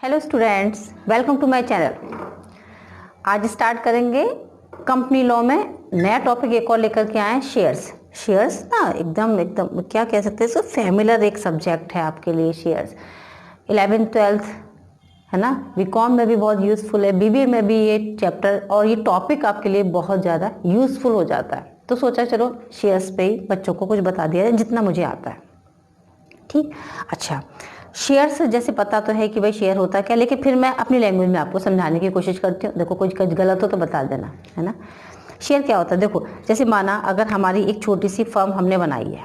Hello students, welcome to my channel. आज start करेंगे company law में नया टॉपिक एक और लेकर के आए, शेयर्स। शेयर्स ना एकदम क्या कह सकते हैं, इसको फैमिलियर एक सब्जेक्ट है आपके लिए शेयर्स। 11th 12th है ना, बीकॉम में भी बहुत यूज़फुल है, बीबीए में भी ये चैप्टर और ये टॉपिक आपके लिए बहुत ज़्यादा यूज़फुल हो जाता है। तो सोचा चलो शेयर्स पे ही बच्चों को कुछ बता दिया जाए जितना मुझे आता है। ठीक, अच्छा, शेयर्स जैसे पता तो है कि भाई शेयर होता क्या, लेकिन फिर मैं अपनी लैंग्वेज में आपको समझाने की कोशिश करती हूँ। देखो कुछ गलत हो तो बता देना, है ना। शेयर क्या होता है, देखो जैसे माना अगर हमारी एक छोटी सी फर्म हमने बनाई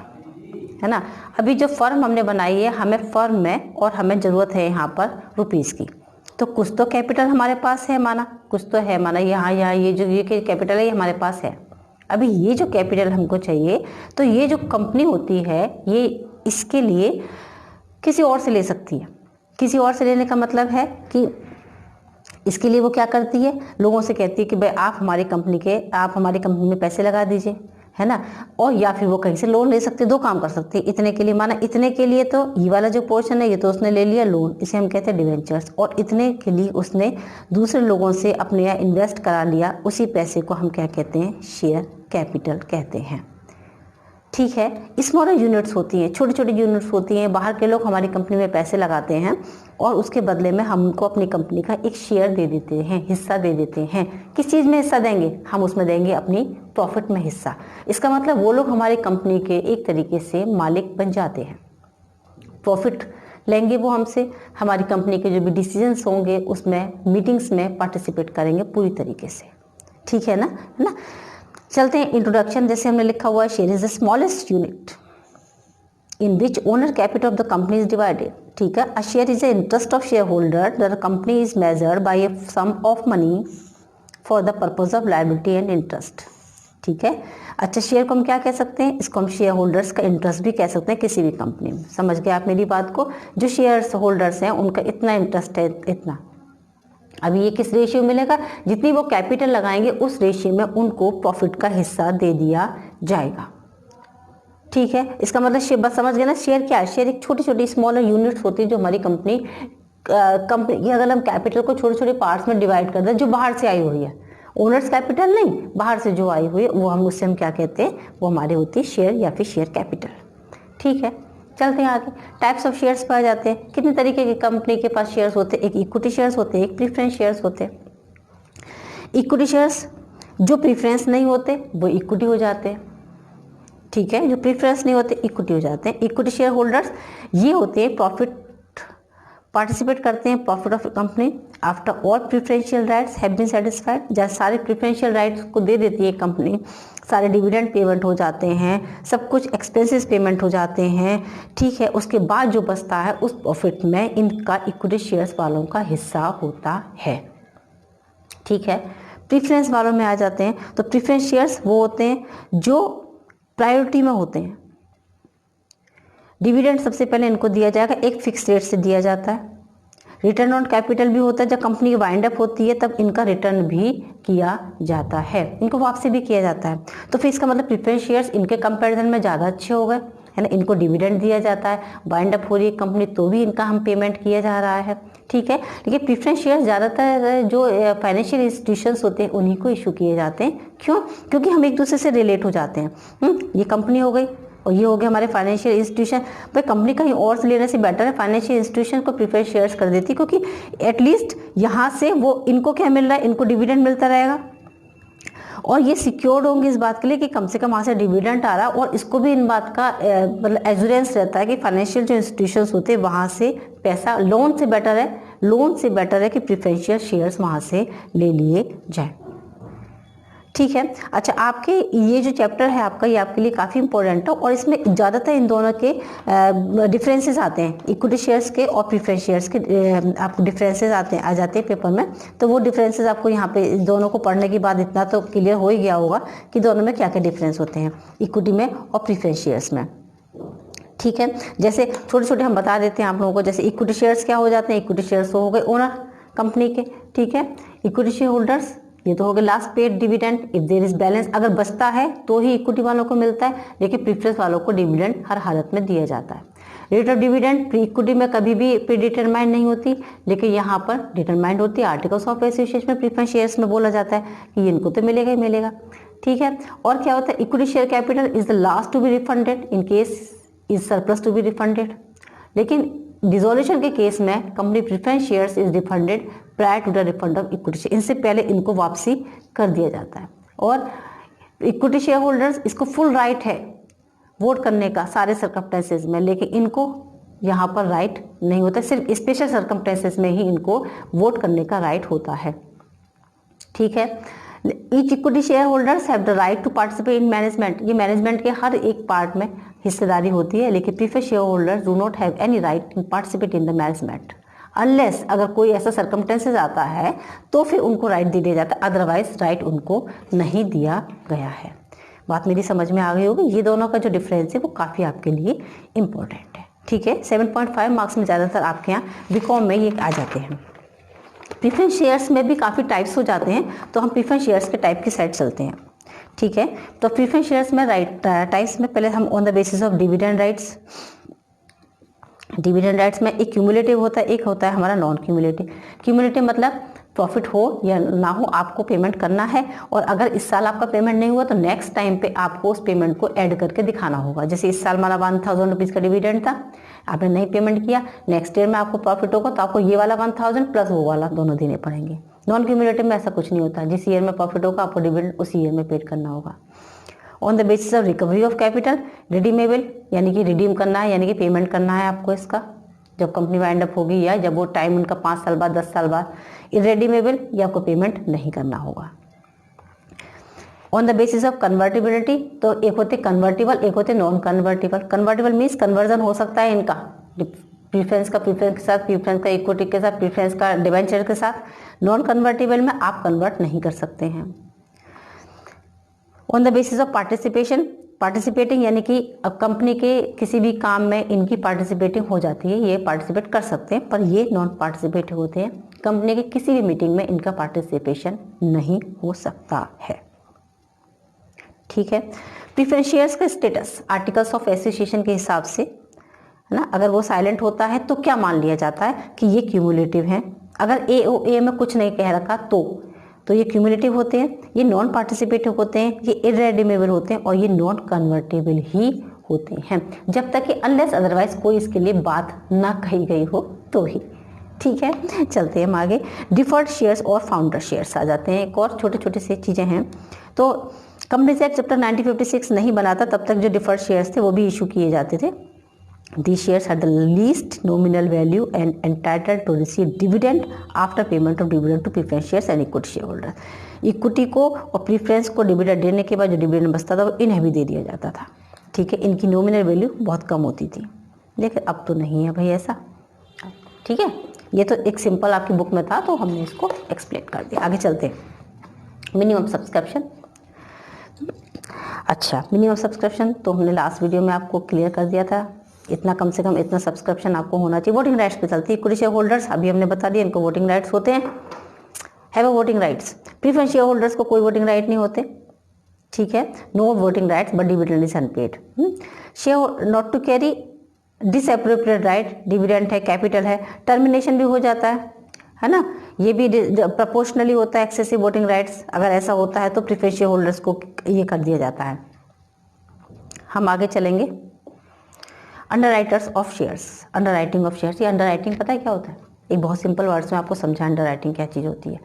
है ना। अभी जो फर्म हमने बनाई है, हमें फर्म में और हमें ज़रूरत है यहाँ पर रुपीज़ की, तो कुछ तो कैपिटल हमारे पास है, माना कुछ तो है, माना यहाँ ये कैपिटल है, ये हमारे पास है। अभी ये जो कैपिटल हमको चाहिए, तो ये जो कंपनी होती है ये इसके लिए किसी और से ले सकती है। किसी और से लेने का मतलब है कि इसके लिए वो क्या करती है, लोगों से कहती है कि भाई आप हमारी कंपनी में पैसे लगा दीजिए, है ना। और या फिर वो कहीं से लोन ले सकते, दो काम कर सकते हैं। इतने के लिए, माना इतने के लिए तो ये वाला जो पोर्शन है ये तो उसने ले लिया लोन, इसे हम कहते हैं डिवेंचर्स, और इतने के लिए उसने दूसरे लोगों से अपने यहाँ इन्वेस्ट करा लिया, उसी पैसे को हम क्या कहते हैं, शेयर कैपिटल कहते हैं। ठीक है, स्मॉलर यूनिट्स होती हैं, छोटी छोटी यूनिट्स होती हैं, बाहर के लोग हमारी कंपनी में पैसे लगाते हैं और उसके बदले में हमको अपनी कंपनी का एक शेयर दे देते हैं, हिस्सा दे देते हैं। किस चीज़ में हिस्सा देंगे, हम उसमें देंगे अपनी प्रॉफिट में हिस्सा। इसका मतलब वो लोग हमारी कंपनी के एक तरीके से मालिक बन जाते हैं। प्रॉफिट लेंगे वो हमसे, हमारी कंपनी के जो भी डिसीजंस होंगे उसमें, मीटिंग्स में पार्टिसिपेट करेंगे पूरी तरीके से। ठीक है ना। चलते हैं इंट्रोडक्शन। जैसे हमने लिखा हुआ है, share is the smallest unit in which owner capital of the company is divided. ठीक है, a share is the interest of share holder the company is measured by a sum of money for the purpose of liability and interest. ठीक है, अच्छा, share को हम क्या कह सकते हैं, इसको हम शेयर होल्डर्स का इंटरेस्ट भी कह सकते हैं किसी भी कंपनी में। समझ गए आप मेरी बात को। जो शेयर होल्डर्स हैं उनका इतना इंटरेस्ट है, इतना। अभी ये किस रेशियो मिलेगा, जितनी वो कैपिटल लगाएंगे उस रेशियो में उनको प्रॉफिट का हिस्सा दे दिया जाएगा। ठीक है, इसका मतलब शेयर, बस समझ गए ना। शेयर क्या है, शेयर एक छोटी छोटी स्मॉलर यूनिट्स होती है जो हमारी कंपनी की, अगर हम कैपिटल को छोटे छोटे पार्ट्स में डिवाइड कर दें, जो बाहर से आई हुई है, ओनर्स कैपिटल नहीं, बाहर से जो आई हुई है, वो हम उससे हम क्या कहते हैं, वो हमारी होती है शेयर या फिर शेयर कैपिटल। ठीक है, चलते हैं आगे। टाइप्स ऑफ शेयर्स पाए जाते हैं। कितने तरीके के कंपनी के पास शेयर्स होते हैं, एक इक्विटी शेयर्स होते हैं, एक प्रीफरेंस शेयर्स होते हैं। इक्विटी शेयर्स जो प्रीफरेंस नहीं होते वो इक्विटी हो जाते हैं। ठीक है, जो प्रीफरेंस नहीं होते इक्विटी हो जाते हैं। इक्विटी शेयर होल्डर्स ये होते हैं प्रॉफिट, पार्टिसिपेट करते हैं profit of company after all preferential rights have been satisfied. जब सारे प्रीफरेंशियल राइट्स को दे देती है कंपनी, सारे डिविडेंड पेमेंट हो जाते हैं, सब कुछ एक्सपेंसेस पेमेंट हो जाते हैं। ठीक है, उसके बाद जो बचता है उस प्रॉफिट में इनका इक्विटी शेयर्स वालों का हिस्सा होता है। ठीक है, प्रीफरेंस वालों में आ जाते हैं। तो प्रीफरेंस शेयर्स वो होते हैं जो प्रायोरिटी में होते हैं। डिविडेंड सबसे पहले इनको दिया जाएगा, एक फिक्स रेट से दिया जाता है। रिटर्न ऑन कैपिटल भी होता है, जब कंपनी की वाइंड अप होती है तब इनका रिटर्न भी किया जाता है, इनको वापसी भी किया जाता है। तो फिर इसका मतलब प्रीफरेंस शेयर्स इनके कंपैरिजन में ज़्यादा अच्छे हो गए, है ना। इनको डिविडेंड दिया जाता है, वाइंड अप हो रही है कंपनी तो भी इनका हम पेमेंट किया जा रहा है। ठीक है, लेकिन प्रीफरेंस शेयर्स ज़्यादातर जो फाइनेंशियल इंस्टीट्यूशंस होते हैं उन्हीं को इशू किए जाते हैं। क्यों, क्योंकि हम एक दूसरे से रिलेट हो जाते हैं। ये कंपनी हो गई और ये हो गया हमारे फाइनेंशियल इंस्टीट्यूशन। भाई कंपनी कहीं और से लेने से बेटर है फाइनेंशियल इंस्टीट्यूशन को प्रीफरेंस शेयर्स कर देती, क्योंकि एटलीस्ट यहाँ से वो इनको क्या मिल रहा है, इनको डिविडेंड मिलता रहेगा और ये सिक्योर्ड होंगे इस बात के लिए कि कम से कम वहाँ से डिविडेंड आ रहा है, और इसको भी इन बात का मतलब एश्योरेंस रहता है कि फाइनेंशियल जो इंस्टीट्यूशंस होते हैं वहाँ से पैसा लोन से बेटर है कि प्रीफरेंशियल शेयर्स वहाँ से ले लिए जाए। ठीक है, अच्छा, आपके ये जो चैप्टर है आपका, ये आपके लिए काफ़ी इंपॉर्टेंट है और इसमें ज़्यादातर इन दोनों के डिफरेंसेस आते हैं, इक्विटी शेयर्स के और प्रीफरेंस शेयर्स के आपको डिफरेंसेस आ जाते हैं पेपर में। तो वो डिफरेंसेस आपको यहाँ पे दोनों को पढ़ने के बाद इतना तो क्लियर हो ही गया होगा कि दोनों में क्या क्या डिफरेंस होते हैं, इक्विटी में और प्रीफरेंस शेयर्स में। ठीक है, जैसे छोटे छोटे हम बता देते हैं आप लोगों को। जैसे इक्विटी शेयर्स क्या हो जाते हैं, इक्विटी शेयर्स हो गए ओनर कंपनी के। ठीक है, इक्विटी शेयर होल्डर्स ये तो हो गया last paid dividend if there is balance, अगर बचता है तो ही इक्विटी वालों को मिलता है, लेकिन प्रीफरेंस वालों को डिविडेंड हर हालत में दिया जाता है। Rate of dividend pre equity में कभी भी प्री डिटरमाइंड नहीं होती, लेकिन यहाँ पर डिटरमाइंड होती है। आर्टिकल्स ऑफ एसोसिएशन में प्रीफरेंस शेयर्स में बोला जाता है कि इनको तो मिलेगा ही मिलेगा, ठीक है। और क्या होता है, equity share capital is the last to be refunded in case is surplus to be refunded. लेकिन डिसोल्यूशन के केस में company preference shares is refunded prior to the refund of equity share, इनसे पहले इनको वापसी कर दिया जाता है। और इक्विटी शेयर होल्डर्स इसको फुल राइट है वोट करने का सारे सर्कमस्टेंसेस में, लेकिन इनको यहाँ पर राइट नहीं होता, सिर्फ स्पेशल सर्कमस्टेंसेस में ही इनको वोट करने का राइट होता है, ठीक है। Each equity share holders have the right to participate in management, ये मैनेजमेंट के हर एक पार्ट में हिस्सेदारी होती है, लेकिन preference share holders do not have any right to participate in the management unless, अगर कोई ऐसा सर्कमस्टेंसेस आता है तो फिर उनको राइट दे दिया जाता है, अदरवाइज राइट उनको नहीं दिया गया है। बात मेरी समझ में आ गई होगी। ये दोनों का जो डिफरेंस है वो काफ़ी आपके लिए इम्पोर्टेंट है, ठीक है। 7.5 मार्क्स में ज़्यादातर आपके यहाँ बीकॉम में ये आ जाते हैं। प्रीफरेंस शेयर्स में भी काफ़ी टाइप्स हो जाते हैं, तो हम प्रीफरेंस शेयर्स के टाइप की साइड चलते हैं, ठीक है। तो प्रीफरेंस शेयर्स में टाइप्स में पहले हम on the basis of dividend rights, dividend rights में एक क्यूमुलेटिव होता है, एक होता है हमारा नॉन क्यूमुलेटिव। क्यूमुलेटिव मतलब प्रॉफिट हो या ना हो आपको पेमेंट करना है, और अगर इस साल आपका पेमेंट नहीं हुआ तो नेक्स्ट टाइम पे आपको उस पेमेंट को ऐड करके दिखाना होगा। जैसे इस साल हमारा 1000 रुपीज़ का डिविडेंड था, आपने नहीं पेमेंट किया, नेक्स्ट ईयर में आपको प्रॉफिट होगा तो आपको ये वाला 1000 प्लस वो वाला दोनों देने पड़ेंगे। नॉन क्यूमुलेटिव में ऐसा कुछ नहीं होता, जिस ईयर में प्रॉफिट होगा आपको डिविडेंड उसी ईयर में पेड करना होगा। On the basis of recovery of capital, redeemable यानी कि रिडीम करना है, यानी कि पेमेंट करना है आपको इसका जब कंपनी वाइंड अप होगी या जब वो टाइम उनका 5 साल बाद 10 साल बाद। इरेडीमेबल ये आपको पेमेंट नहीं करना होगा। On the basis of convertibility, तो एक होते कन्वर्टिबल, एक होते non convertible. Convertible means conversion हो सकता है इनका, प्रीफरेंस का प्रीफरेंस के साथ, प्रीफरेंस का इक्विटी के साथ, प्रीफरेंस का डिवेंचर के साथ। नॉन कन्वर्टिबल में आप कन्वर्ट नहीं कर सकते हैं। On the basis of participation, participating यानी कि अब कंपनी के किसी भी काम में इनकी पार्टिसिपेटिंग हो जाती है, ये पार्टिसिपेट कर सकते हैं, पर ये नॉन पार्टिसिपेटिव होते हैं। कंपनी की किसी भी मीटिंग में इनका पार्टिसिपेशन नहीं हो सकता है, ठीक है। प्रीफरेंस शेयर्स का स्टेटस आर्टिकल्स ऑफ एसोसिएशन के हिसाब से, है ना, अगर वो साइलेंट होता है तो क्या मान लिया जाता है कि ये क्यूमुलेटिव है। अगर एओए में कुछ नहीं कह रखा तो ये क्यूमुलेटिव होते हैं, ये नॉन पार्टिसिपेटिव होते हैं, ये इरेडीमेबल होते हैं, और ये नॉन कन्वर्टेबल ही होते हैं, जब तक कि अनलेस अदरवाइज कोई इसके लिए बात ना कही गई हो तो ही, ठीक है। चलते हैं हम आगे। डिफर्ड शेयर्स और फाउंडर शेयर्स आ जाते हैं, एक और छोटे छोटे से चीज़ें हैं। तो कंपनीज एक्ट जब तक 1956 नहीं बनाता तब तक जो डिफर्ड शेयर्स थे वो भी इशू किए जाते थे। These shares had the least nominal value and entitled to receive dividend after payment of dividend to preference shares and equity shareholder. Equity को और प्रीफरेंस को डिविडेंड देने के बाद जो डिविडेंड बचता था वो इन्हें भी दे दिया जाता था, ठीक है। इनकी नॉमिनल वैल्यू बहुत कम होती थी, लेकिन अब तो नहीं है भाई ऐसा, ठीक है। ये तो एक सिंपल आपकी बुक में था तो हमने इसको एक्सप्लेन कर दिया। आगे चलते हैं। मिनिमम सब्सक्रिप्शन, अच्छा मिनिमम सब्सक्रिप्शन तो हमने लास्ट वीडियो में आपको क्लियर कर दिया था, इतना कम से कम इतना सब्सक्रिप्शन आपको होना चाहिए। वोटिंग राइट्स पे चलती है। इक्विटी शेयर होल्डर्स अभी हमने बता दिया, इनको वोटिंग राइट्स होते हैं, have a voting rights. Preference share holders को कोई वोटिंग राइट नहीं होते, ठीक है। No voting rights but dividend is unpaid. Share not to carry disappropriate right, dividend है, कैपिटल है, टर्मिनेशन भी हो जाता है ना, ये भी प्रोपोर्शनली होता है। एक्सेसिव वोटिंग राइट्स अगर ऐसा होता है तो प्रीफरेंस शेयर होल्डर्स को ये कर दिया जाता है। हम आगे चलेंगे। Under writers of shares, under writing of shares, ये अंडर राइटिंग पता है क्या होता है? एक बहुत सिंपल वर्ड्स में आपको समझा अंडर राइटिंग क्या चीज़ होती है।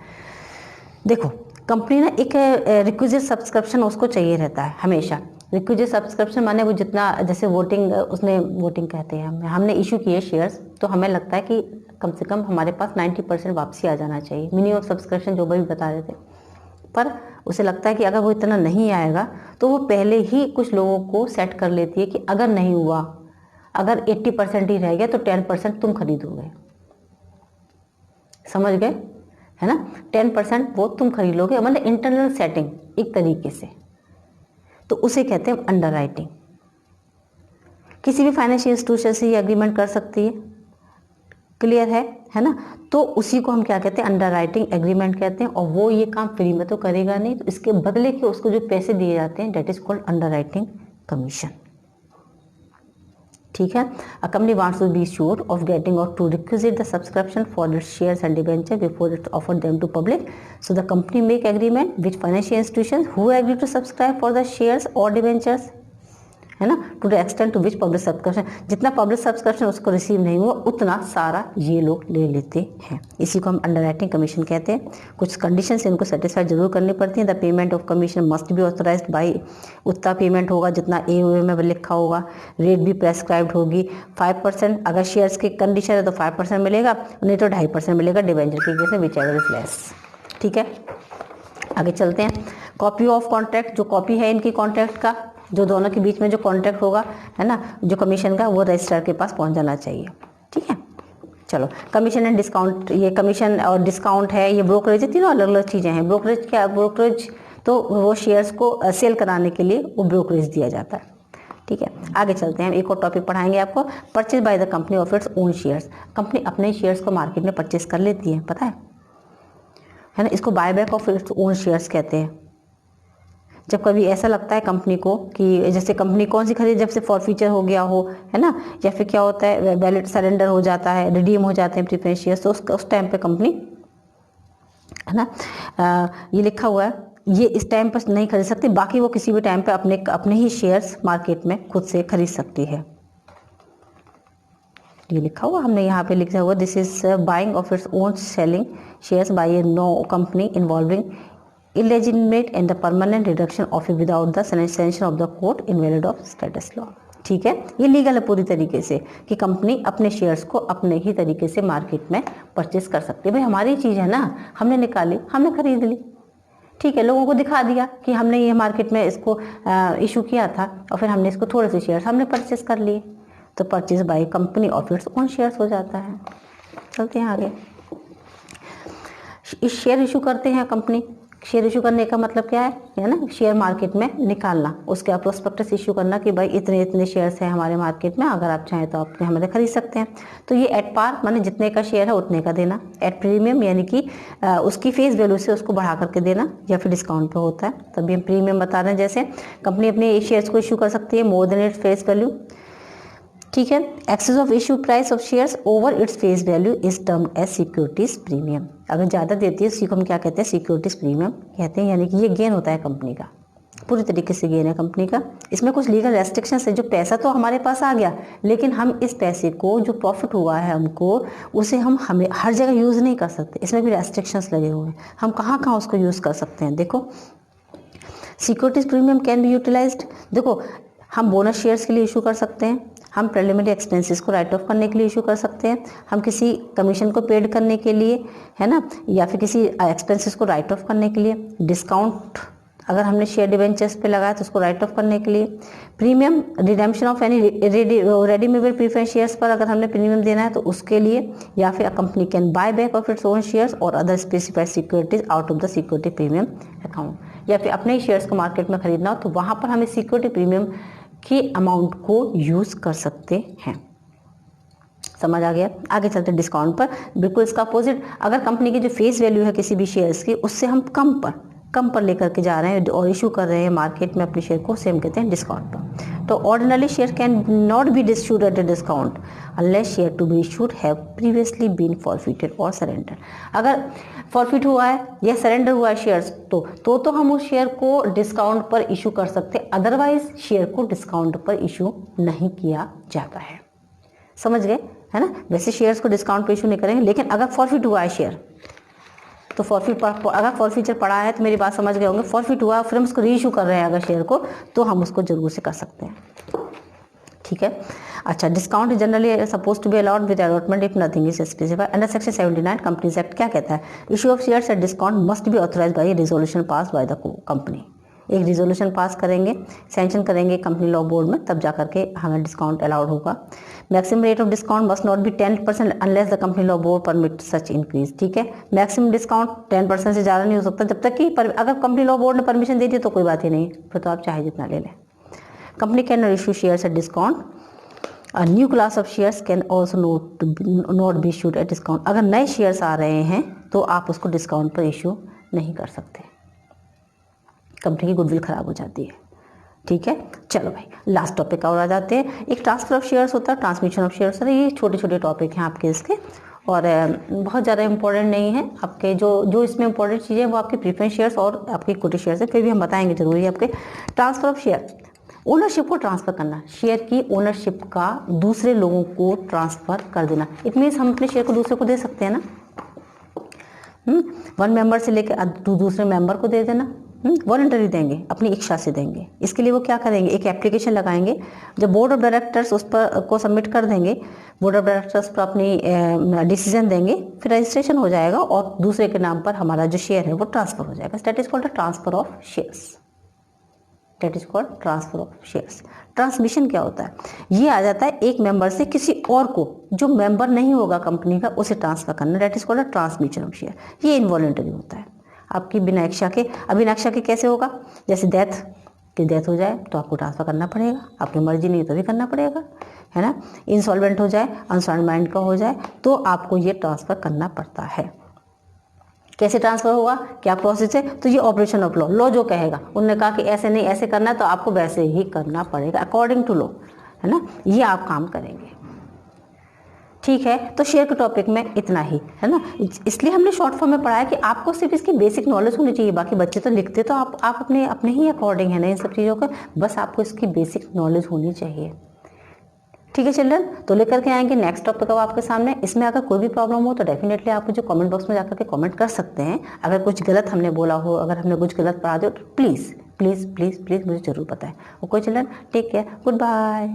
देखो कंपनी ना एक रिक्विजिट सब्सक्रिप्शन उसको चाहिए रहता है हमेशा। रिक्विजिट सब्सक्रिप्शन माने वो जितना, जैसे वोटिंग, उसने वोटिंग कहते हैं, हमने इशू किए शेयर्स तो हमें लगता है कि कम से कम हमारे पास 90% वापसी आ जाना चाहिए। मिनिमम सब्सक्रिप्शन जो भी बता रहे थे, पर उसे लगता है कि अगर वो इतना नहीं आएगा तो वो पहले ही कुछ लोगों को सेट कर लेती है कि अगर नहीं हुआ, अगर 80% ही रह गया तो 10% तुम खरीदोगे, समझ गए, है ना। 10% वो तुम खरीद लोगे, मतलब इंटरनल सेटिंग एक तरीके से, तो उसे कहते हैं अंडर राइटिंग। किसी भी फाइनेंशियल इंस्टीट्यूशन से ये एग्रीमेंट कर सकती है, क्लियर है ना। तो उसी को हम क्या कहते हैं, अंडर राइटिंग एग्रीमेंट कहते हैं। और वो ये काम फ्री में तो करेगा नहीं, तो इसके बदले के उसको जो पैसे दिए जाते हैं that is called underwriting commission, ठीक है। A company wants to be sure of getting और to requisite the subscription for its shares and debenture before it offer them to public, so the company make agreement with financial institutions who agree to subscribe for the shares और debentures, है ना, to the extent to which public subscription, जितना public subscription उसको receive नहीं हुआ उतना सारा ये लोग ले लेते हैं। इसी को हम अंडरराइटिंग कमीशन कहते हैं। कुछ कंडीशंस इनको सेटिस्फाई जरूर करनी पड़ती हैं। The payment of commission must be authorised by, उतना पेमेंट होगा जितना AOA में लिखा होगा। रेट भी प्रेस्क्राइब्ड होगी। 5%, अगर शेयर्स की कंडीशन है तो 5% मिलेगा, नहीं तो 2.5% मिलेगा डिबेंचर के केस में, विच एवर इज लेस। ठीक है, आगे चलते हैं। कॉपी ऑफ कॉन्ट्रैक्ट, जो कॉपी है इनकी कॉन्ट्रैक्ट का, जो दोनों के बीच में जो कॉन्ट्रैक्ट होगा, है ना, जो कमीशन का, वो रजिस्ट्रार के पास पहुंच जाना चाहिए। ठीक है, चलो। कमीशन एंड डिस्काउंट, ये कमीशन और डिस्काउंट है, ये ब्रोकरेज है, तीनों अलग अलग चीज़ें हैं। ब्रोकरेज क्या, ब्रोकरेज तो वो शेयर्स को सेल कराने के लिए वो ब्रोकरेज दिया जाता है। ठीक है, आगे चलते हैं। एक और टॉपिक पढ़ाएंगे आपको, purchase by the company of its own shares. Company अपने शेयर्स को मार्केट में परचेज कर लेती है, पता है ना, इसको bye back of its own shares कहते हैं। जब कभी ऐसा लगता है कंपनी को कि जैसे कंपनी कौन सी खरीद, जब से फॉरफीचर हो गया हो, है ना, या फिर क्या होता है वैलिड सरेंडर हो जाता है, रिडीम हो जाते हैं प्रीफरेंस शेयर्स, तो उस टाइम पे कंपनी, है ना, ये लिखा हुआ है, ये इस टाइम पर नहीं खरीद सकती, बाकी वो किसी भी टाइम पे अपने ही शेयर्स मार्केट में खुद से खरीद सकती है। ये लिखा हुआ हमने यहाँ पे लिखा हुआ, this is buying of its own selling shares by a no company involving illegitimate and the permanent reduction of it without the sanction of the court invalid of status law। ठीक है, ये लीगल है पूरी तरीके से कि company अपने shares को अपने ही तरीके से मार्केट में परचेज कर सकती है। भाई हमारी चीज़ है ना, हमने निकाली, हमने खरीद ली, ठीक है, लोगों को दिखा दिया कि हमने ये मार्केट में इसको इशू किया था और फिर हमने इसको थोड़े से शेयर्स हमने परचेज कर लिए, तो purchase by company of its own shares हो जाता है। चलते हैं आगे। इस शेयर इशू करते हैं कंपनी, शेयर इशू करने का मतलब क्या है ना, शेयर मार्केट में निकालना, उसके प्रोस्पेक्टस इशू करना कि भाई इतने इतने शेयर्स हैं हमारे मार्केट में, अगर आप चाहें तो आप हमें खरीद सकते हैं। तो ये एट पार माने जितने का शेयर है उतने का देना, एट प्रीमियम यानी कि उसकी फेस वैल्यू से उसको बढ़ा करके देना, या फिर डिस्काउंट पे होता है तभी हम प्रीमियम बता रहे हैं। जैसे कंपनी अपने शेयर्स को इशू कर सकती है more than its face value. ठीक है, excess of issue price of shares over its face value is termed as securities premium. अगर ज़्यादा देती है उसी को हम क्या कहते हैं, सिक्योरिटीज प्रीमियम कहते हैं, यानी कि ये गेन होता है कंपनी का, पूरी तरीके से गेन है कंपनी का। इसमें कुछ लीगल रेस्ट्रिक्शंस है, जो पैसा तो हमारे पास आ गया, लेकिन हम इस पैसे को जो प्रॉफिट हुआ है हमको, उसे हम हमें हर जगह यूज़ नहीं कर सकते, इसमें भी रेस्ट्रिक्शंस लगे हुए हैं। हम कहाँ कहाँ उसको यूज़ कर सकते हैं, देखो securities premium can be utilised. देखो हम बोनस शेयर्स के लिए इशू कर सकते हैं, हम प्रिलिमिनरी एक्सपेंसेस को राइट ऑफ करने के लिए इशू कर सकते हैं, हम किसी कमीशन को पेड करने के लिए, है ना, या फिर किसी एक्सपेंसेस को राइट ऑफ करने के लिए, डिस्काउंट अगर हमने शेयर डिवेंचर्स पे लगाया तो उसको राइट ऑफ करने के लिए, premium redemption of any readymade preference shares पर अगर हमने प्रीमियम देना है तो उसके लिए, या फिर a company can buy back of its own shares और other specified securities out of the security premium account, या फिर अपने ही शेयर्स को मार्केट में खरीदना हो तो वहाँ पर हमें सिक्योरिटी प्रीमियम के अमाउंट को यूज़ कर सकते हैं। समझ आ गया। आगे चलते हैं डिस्काउंट पर। बिल्कुल इसका अपोजिट, अगर कंपनी की जो फेस वैल्यू है किसी भी शेयर्स की, उससे हम कम पर लेकर के जा रहे हैं और इशू कर रहे हैं मार्केट में अपने शेयर को, सेम कहते हैं डिस्काउंट पर। तो ordinary share cannot be issued at a discount unless share to be issued have previously been forfeited और सरेंडर। अगर फॉरफिट हुआ है या सरेंडर हुआ है शेयर्स तो हम उस शेयर को डिस्काउंट पर इशू कर सकते, अदरवाइज शेयर को डिस्काउंट पर इशू नहीं किया जाता है। समझ गए, है ना। वैसे शेयर्स को डिस्काउंट पर इशू नहीं करेंगे, लेकिन अगर फॉरफिट हुआ है शेयर तो अगर फॉरफीचर पड़ा है तो मेरी बात समझ गए होंगे, फॉरफिट हुआ फिर हम उसको री इशू कर रहे हैं अगर शेयर को, तो हम उसको जरूर से कर सकते हैं। ठीक है, अच्छा। Discount is generally suppose to be allowed with allotment if nothing is specified under section 79 companies act. क्या कहता है, issue of shares at discount must be authorised by resolution pass by the company. एक resolution pass करेंगे, sanction करेंगे company law board में, तब जा करके हमें डिस्काउंट अलाउड होगा। Maximum rate of discount must not be 10% unless the company law board permit such increase. ठीक है, मैक्सिमम डिस्काउंट 10% से ज़्यादा नहीं हो सकता, जब तक कि अगर कंपनी लॉ बोर्ड ने परमिशन दे दी तो कोई बात ही नहीं, फिर तो आप चाहे जितना ले लें। Company can not issue shares at discount. A new class of shares can also not be issued at discount. अगर नए शेयर्स आ रहे हैं तो आप उसको डिस्काउंट पर इशू नहीं कर सकते, कंपनी की गुडविल खराब हो जाती है। ठीक है, चलो भाई लास्ट टॉपिक और आ जाते हैं। एक ट्रांसफर ऑफ शेयर्स होता है, ट्रांसमिशन ऑफ शेयर्स होता है। ये छोटे छोटे टॉपिक हैं आपके इसके, और बहुत ज़्यादा इंपॉर्टेंट नहीं है आपके। जो इसमें इंपॉर्टेंट चीज़ें हैं वो आपके प्रीफरेंस शेयर्स और आपके इक्विटी शेयर्स है, फिर भी हम बताएंगे जरूरी है आपके। ट्रांसफर ऑफ शेयर, ओनरशिप को ट्रांसफर करना, शेयर की ओनरशिप का दूसरे लोगों को ट्रांसफर कर देना। इट मीन्स हम अपने शेयर को दूसरे को दे सकते हैं ना, वन मेंबर से लेकर दूसरे मेंबर को दे देना, वॉलंटरी देंगे, अपनी इच्छा से देंगे। इसके लिए वो क्या करेंगे, एक एप्लीकेशन लगाएंगे, जब बोर्ड ऑफ डायरेक्टर्स उस पर को सबमिट कर देंगे, बोर्ड ऑफ डायरेक्टर्स पर अपनी डिसीजन देंगे, फिर रजिस्ट्रेशन हो जाएगा और दूसरे के नाम पर हमारा जो शेयर है वो ट्रांसफर हो जाएगा। That is called transfer of shares, that is called transfer of shares. Transmission क्या होता है, ये आ जाता है एक मेंबर से किसी और को जो मेंबर नहीं होगा कंपनी का, उसे ट्रांसफर करना, that is called transmission of share. ये इनवॉलंटरी होता है आपकी बिना इच्छा के। अब बिना इच्छा के कैसे होगा, जैसे डेथ हो जाए तो आपको ट्रांसफर करना पड़ेगा, आपकी मर्जी नहीं तो भी करना पड़ेगा, है ना। इंसॉल्वेंट हो जाए, अनसाउंड माइंड का हो जाए तो आपको ये ट्रांसफर करना पड़ता है। कैसे ट्रांसफर होगा, क्या प्रोसेस है, तो ये ऑपरेशन ऑफ लॉ जो कहेगा, उन्होंने कहा कि ऐसे नहीं ऐसे करना है तो आपको वैसे ही करना पड़ेगा अकॉर्डिंग टू लॉ, है ना। ये आप काम करेंगे, ठीक है। तो शेयर के टॉपिक में इतना ही, है ना। इसलिए हमने शॉर्ट फॉर्म में पढ़ाया कि आपको सिर्फ इसकी बेसिक नॉलेज होनी चाहिए। बाकी बच्चे तो लिखते तो आप अपने ही अकॉर्डिंग है ना इन सब चीज़ों का, बस आपको इसकी बेसिक नॉलेज होनी चाहिए, ठीक है चिल्ड्रन। तो लेकर के आएंगे नेक्स्ट टॉपिक अब आपके सामने। इसमें अगर कोई भी प्रॉब्लम हो तो डेफिनेटली आप मुझे कमेंट बॉक्स में जाकर के कमेंट कर सकते हैं। अगर कुछ गलत हमने बोला हो, अगर हमने कुछ गलत पढ़ा दिया तो प्लीज़ प्लीज़ प्लीज़ प्लीज़ मुझे ज़रूर बताएं। Okay children, take care, good bye.